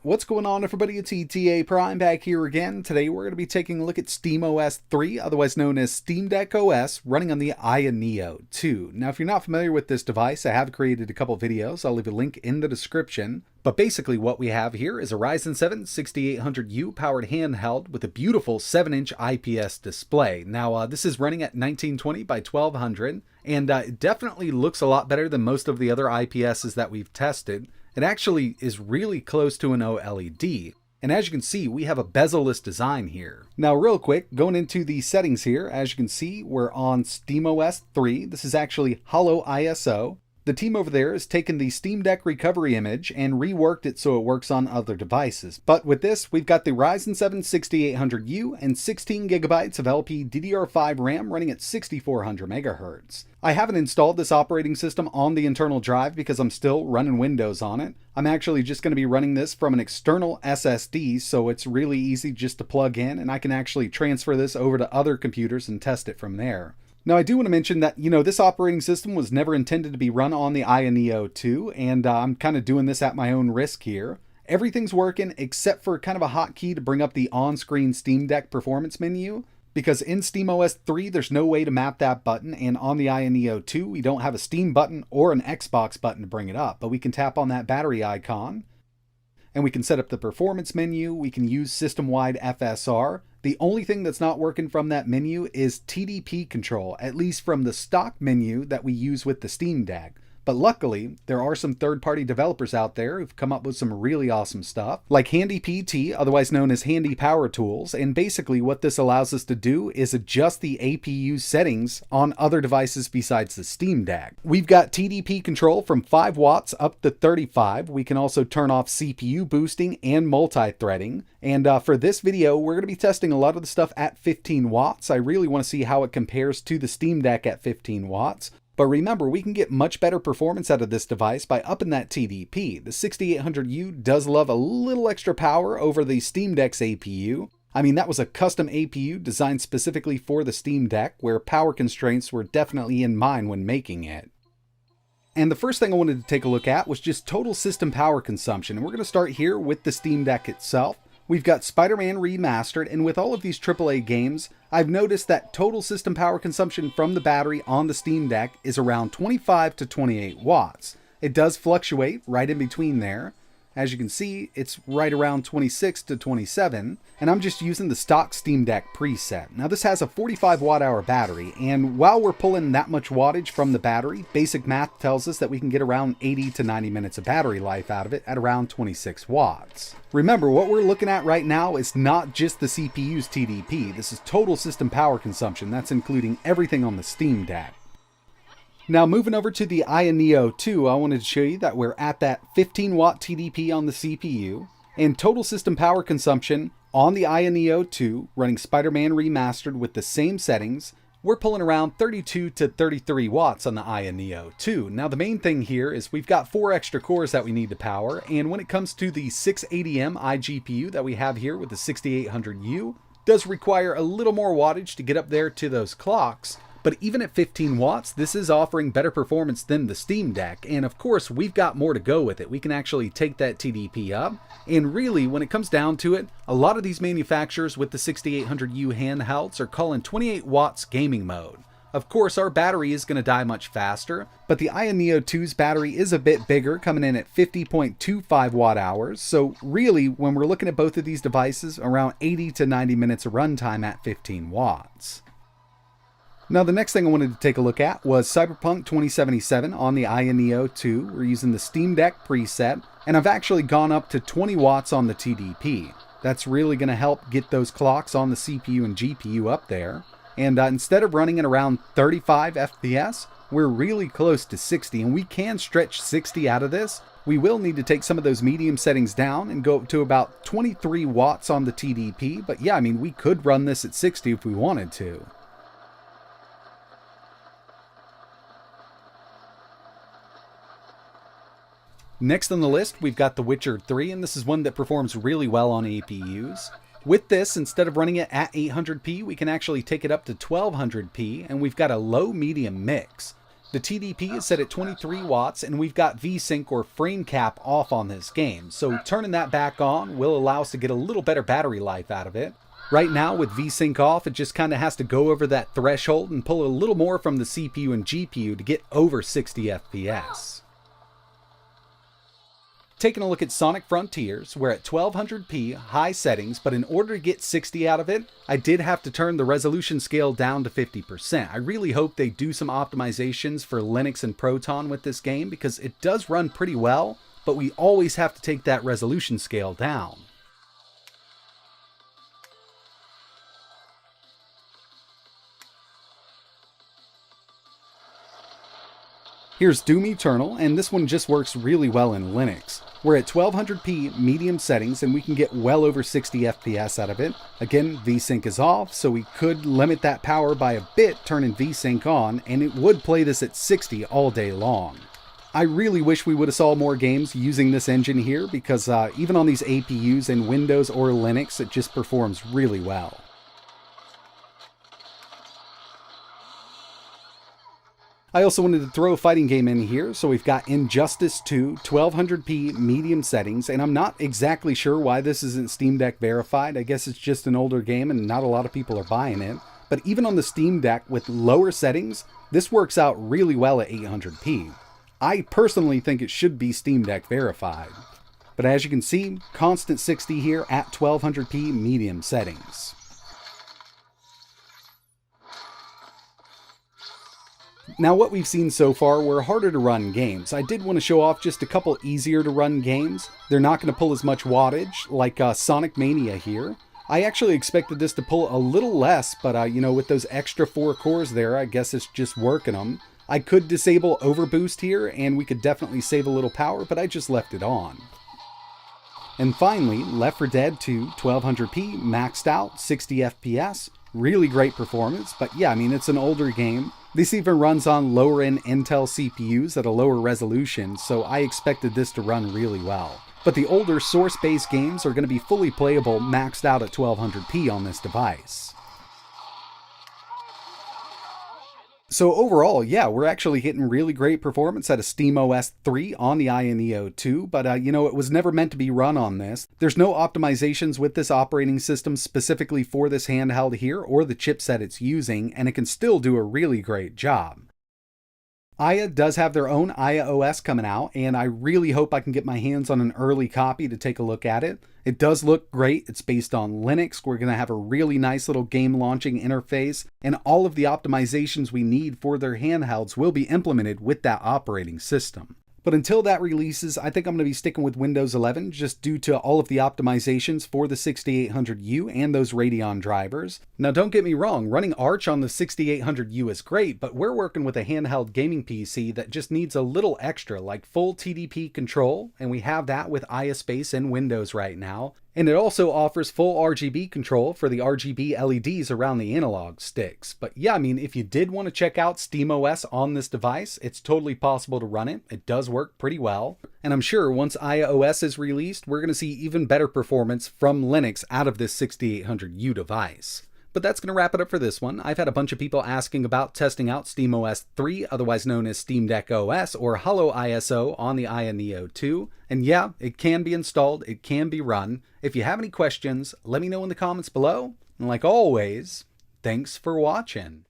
What's going on, everybody? It's ETAPRIME back here again. Today we're going to be taking a look at SteamOS 3, otherwise known as Steam Deck OS, running on the AYANEO 2. Now, if you're not familiar with this device, I have created a couple videos. I'll leave a link in the description. But basically what we have here is a Ryzen 7 6800U powered handheld with a beautiful 7-inch IPS display. Now, this is running at 1920 by 1200, and it definitely looks a lot better than most of the other IPSs that we've tested. It actually is really close to an OLED. And as you can see, we have a bezel-less design here. Now real quick, going into the settings here, as you can see, we're on SteamOS 3. This is actually HOLOISO. The team over there has taken the Steam Deck recovery image and reworked it so it works on other devices. But with this, we've got the Ryzen 7 6800U and 16GB of LPDDR5 RAM running at 6400 MHz. I haven't installed this operating system on the internal drive because I'm still running Windows on it. I'm actually just going to be running this from an external SSD, so it's really easy just to plug in, and I can actually transfer this over to other computers and test it from there. Now, I do want to mention that, this operating system was never intended to be run on the AYANEO 2, and I'm kind of doing this at my own risk here. Everything's working except for kind of a hotkey to bring up the on-screen Steam Deck performance menu, because in SteamOS 3, there's no way to map that button, and on the AYANEO 2, we don't have a Steam button or an Xbox button to bring it up, but we can tap on that battery icon, and we can set up the performance menu. We can use system-wide FSR. The only thing that's not working from that menu is TDP control, at least from the stock menu that we use with the Steam Deck. But luckily, there are some third-party developers out there who've come up with some really awesome stuff, like HandyPT, otherwise known as Handy Power Tools, and basically what this allows us to do is adjust the APU settings on other devices besides the Steam Deck. We've got TDP control from 5 watts up to 35. We can also turn off CPU boosting and multi-threading. And for this video, we're going to be testing a lot of the stuff at 15 watts. I really want to see how it compares to the Steam Deck at 15 watts. But remember, we can get much better performance out of this device by upping that TDP. The 6800U does love a little extra power over the Steam Deck's APU. I mean, that was a custom APU designed specifically for the Steam Deck, where power constraints were definitely in mind when making it. And the first thing I wanted to take a look at was just total system power consumption. And we're going to start here with the Steam Deck itself. We've got Spider-Man Remastered, and with all of these AAA games, I've noticed that total system power consumption from the battery on the Steam Deck is around 25 to 28 watts. It does fluctuate right in between there. As you can see, it's right around 26 to 27, and I'm just using the stock Steam Deck preset. Now this has a 45 watt-hour battery, and while we're pulling that much wattage from the battery, basic math tells us that we can get around 80 to 90 minutes of battery life out of it at around 26 watts. Remember, what we're looking at right now is not just the CPU's TDP. This is total system power consumption. That's including everything on the Steam Deck. Now moving over to the AYANEO 2, I wanted to show you that we're at that 15 watt TDP on the CPU, and total system power consumption on the AYANEO 2 running Spider-Man Remastered with the same settings, we're pulling around 32 to 33 watts on the AYANEO 2. Now the main thing here is we've got 4 extra cores that we need to power, and when it comes to the 680M iGPU that we have here with the 6800U, does require a little more wattage to get up there to those clocks. But even at 15 watts, this is offering better performance than the Steam Deck, and of course we've got more to go with it. We can actually take that TDP up, and really when it comes down to it, a lot of these manufacturers with the 6800U handhelds are calling 28 watts gaming mode. Of course our battery is going to die much faster, but the AYANEO 2's battery is a bit bigger, coming in at 50.25 watt hours, so really when we're looking at both of these devices, around 80 to 90 minutes of runtime at 15 watts. Now the next thing I wanted to take a look at was Cyberpunk 2077 on the AYANEO 2. We're using the Steam Deck preset, and I've actually gone up to 20 watts on the TDP. That's really going to help get those clocks on the CPU and GPU up there. And instead of running at around 35 FPS, we're really close to 60, and we can stretch 60 out of this. We will need to take some of those medium settings down and go up to about 23 watts on the TDP, but yeah, I mean, we could run this at 60 if we wanted to. Next on the list, we've got The Witcher 3, and this is one that performs really well on APUs. With this, instead of running it at 800p, we can actually take it up to 1200p, and we've got a low-medium mix. The TDP is set at 23 watts, and we've got VSync or frame cap off on this game, so turning that back on will allow us to get a little better battery life out of it. Right now with VSync off, it just kind of has to go over that threshold and pull a little more from the CPU and GPU to get over 60 FPS. Taking a look at Sonic Frontiers, we're at 1200p high settings, but in order to get 60 out of it, I did have to turn the resolution scale down to 50%. I really hope they do some optimizations for Linux and Proton with this game because it does run pretty well, but we always have to take that resolution scale down. Here's Doom Eternal, and this one just works really well in Linux. We're at 1200p medium settings and we can get well over 60 FPS out of it. Again, VSync is off, so we could limit that power by a bit turning VSync on, and it would play this at 60 all day long. I really wish we would have saw more games using this engine here because even on these APUs in Windows or Linux, it just performs really well. I also wanted to throw a fighting game in here, so we've got Injustice 2, 1200p medium settings, and I'm not exactly sure why this isn't Steam Deck verified. I guess it's just an older game and not a lot of people are buying it. But even on the Steam Deck with lower settings, this works out really well at 800p. I personally think it should be Steam Deck verified. But as you can see, constant 60 here at 1200p medium settings. Now what we've seen so far were harder to run games. I did want to show off just a couple easier to run games. They're not going to pull as much wattage, like Sonic Mania here. I actually expected this to pull a little less, but you know, with those extra 4 cores there, I guess it's just working them. I could disable overboost here, and we could definitely save a little power, but I just left it on. And finally, Left 4 Dead 2, 1200p, maxed out, 60 FPS. Really great performance, but yeah, I mean, it's an older game. This even runs on lower-end Intel CPUs at a lower resolution, so I expected this to run really well. But the older source-based games are going to be fully playable maxed out at 1200p on this device. So overall, yeah, we're actually getting really great performance out of SteamOS 3 on the AYANEO 2, but you know, it was never meant to be run on this. There's no optimizations with this operating system specifically for this handheld here or the chipset it's using, and it can still do a really great job. Aya does have their own Aya OS coming out, and I really hope I can get my hands on an early copy to take a look at it. It does look great. It's based on Linux. We're going to have a really nice little game launching interface, and all of the optimizations we need for their handhelds will be implemented with that operating system. But until that releases, I think I'm going to be sticking with Windows 11 just due to all of the optimizations for the 6800U and those Radeon drivers. Now don't get me wrong, running Arch on the 6800U is great, but we're working with a handheld gaming PC that just needs a little extra, like full TDP control, and we have that with ISpace in Windows right now. And it also offers full RGB control for the RGB LEDs around the analog sticks. But yeah, I mean, if you did want to check out SteamOS on this device, it's totally possible to run it. It does work pretty well. And I'm sure once Aya OS is released, we're going to see even better performance from Linux out of this 6800U device. But that's going to wrap it up for this one. I've had a bunch of people asking about testing out SteamOS 3, otherwise known as Steam Deck OS or HoloISO on the AYANEO 2. And yeah, it can be installed, it can be run. If you have any questions, let me know in the comments below. And like always, thanks for watching.